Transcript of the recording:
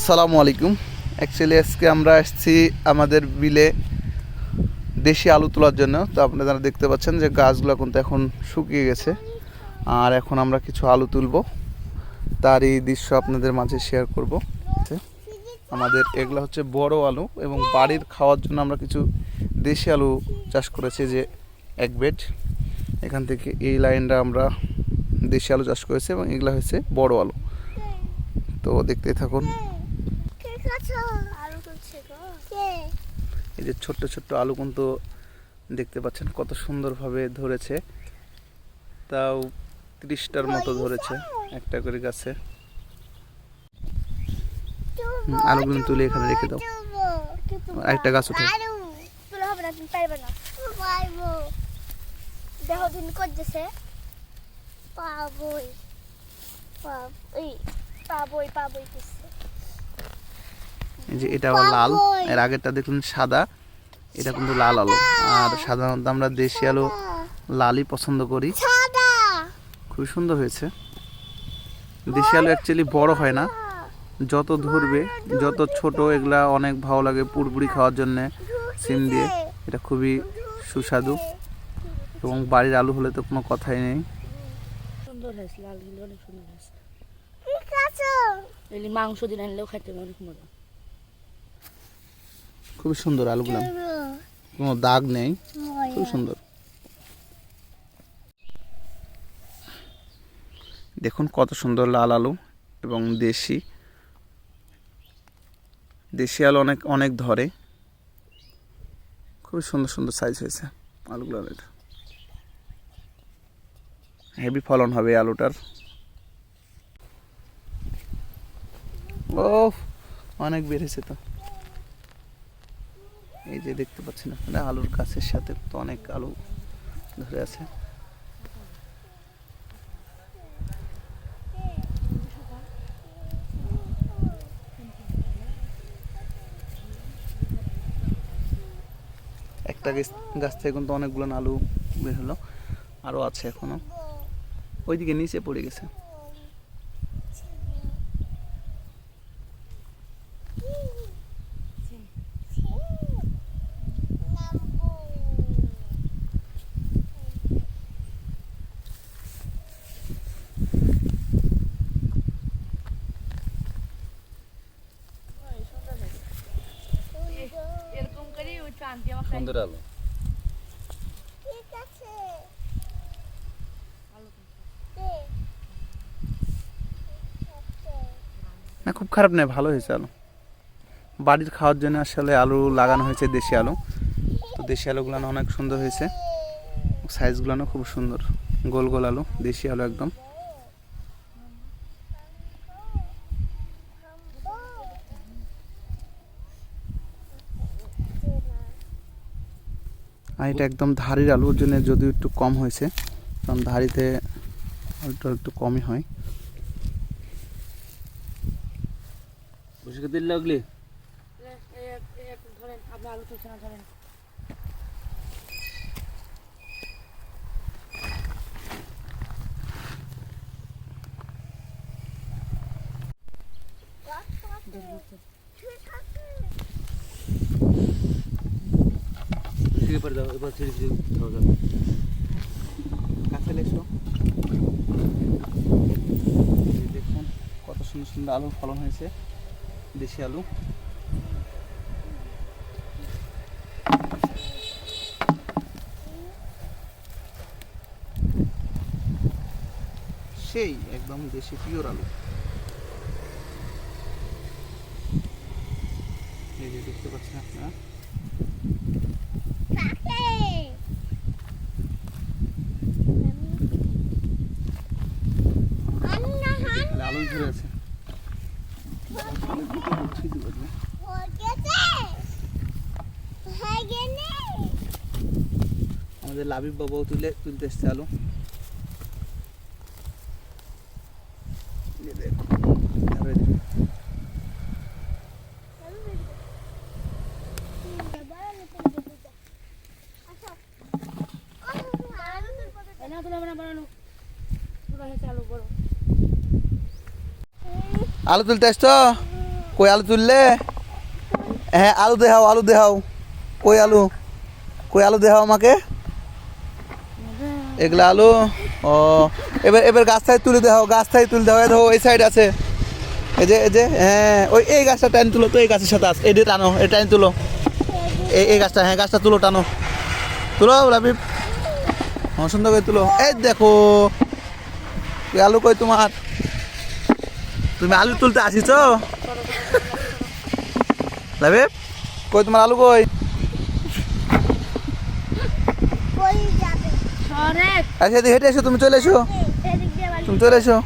আসসালামু আলাইকুম। অ্যাকচুয়ালি আজকে আমরা আসছি আমাদের বিলে দেশি আলু তোলার জন্য। তো আপনারা দেখতে পাচ্ছেন যে গাছগুলো কিন্তু এখন শুকিয়ে গেছে, আর এখন আমরা কিছু আলু তুলব, তারই দৃশ্য আপনাদের মাঝে শেয়ার করব। আমাদের এগুলো হচ্ছে বড় আলু, এবং বাড়ির খাওয়ার জন্য আমরা কিছু দেশি আলু চাষ করেছি, যে এক বেড এখান থেকে এই লাইনটা আমরা দেশি আলু চাষ করেছি, এবং এগুলো হচ্ছে বড় আলু। তো দেখতেই থাকুন। এই যে ছোট্ট ছোট্ট আলু কিন্তু দেখতে পাচ্ছেন কত সুন্দরভাবে ধরেছে, তাও 30টার মতো ধরেছে একটা করে গাছে। আলুগুলো তুলে এখানে রেখে দাও, একটা গাছ উঠে। এই যে এটা আবার লাল, এর আগেরটা দেখুন সাদা, এটা কিন্তু লাল আলু। আর সাধারণত আমরা দেশি আলু লালই পছন্দ করি। খুব সুন্দর হয়েছে। দেশি আলু অ্যাকচুয়ালি বড় হয় না, যত ধরবে যত ছোট এগুলা অনেক ভালো লাগে পুরপুরি খাওয়ার জন্য সিম দিয়ে। এটা খুবই সুস্বাদু, এবং বাড়ির আলু হলে তো কোনো কথাই নেই। মাংস দিন আনলেও খাইতে অনেক মজা। খুবই সুন্দর আলুগুলো, কোনো দাগ নেই, খুব সুন্দর। দেখুন কত সুন্দর লাল আলু, এবং দেশি আলু অনেক অনেক ধরে। খুবই সুন্দর সুন্দর সাইজ হয়েছে আলুগুলোর। এটা হেভি ফলন হবে আলুটার। ও অনেক বেড়েছে তো। এই যে দেখতে পাচ্ছেন আপনারা আলুর গাছের সাথে তো অনেক আলু ধরে আছে। একটা গাছ থেকে কিন্তু অনেকগুলো আলু বের হলো, আরও আছে এখনো, ওইদিকে নিচে পড়ে গেছে। সুন্দর আলু, না খুব খারাপ নয়, ভালো হয়েছে আলু। বাড়ির খাওয়ার জন্য আসলে আলু লাগানো হয়েছে, দেশি আলু। তো দেশি আলুগুলো অনেক সুন্দর হয়েছে, সাইজগুলো খুব সুন্দর, গোল গোল আলু, দেশি আলু একদম। আর এটা একদম ধারির আলুর জন্য যদিও একটু কম হয়েছে, কারণ ধারিতে আলুটা একটু কমই হয়। বসে দিল লাগলে ধরেন আপনি আলু তুলছেন না, ধরেন পরে দাও, এবার ছেড়ে দাও যাবে কাছে লেসো। দেখুন কত সুন্দর সুন্দর আলুর ফলন হয়েছে, দেশি আলু। সেই একদম দেশি পিওর আলু। এই যে দেখতে পাচ্ছেন আপনারা, আলু ধরে আছে। আমাদের লাবিব বাবাও তুলতে এসছে আলু। আলু তুলতে আসছো? কই আলু তুললে? হ্যাঁ আলু দেখাও, আলু দেখাও। কই আলু? কই আলু দেখাও আমাকে। এগুলা আলু। ও এবার এবার গাছ থেকে তুলে দেখাও, গাছ থেকে তুলে দেখাও। এই দেখো এই সাইড আছে, এই যে হ্যাঁ ওই এই গাছটা টাইম তুলো তো, এই গাছের সাথে আছে, এই দিয়ে টানো, এই টাইম তুলো। এই গাছটা, হ্যাঁ গাছটা তুলো, টানো তুলো রাবিব, হ্যাঁ সুন্দর করে তুলো। এই দেখো এই আলু কই তোমার? তুমি আলু তুলতে আসিছ রাবিব? কই তোমার আলু কই? আচ্ছা এদিকে হেঁটে এসো, তুমি চলে এসো, তুমি চলে এসো।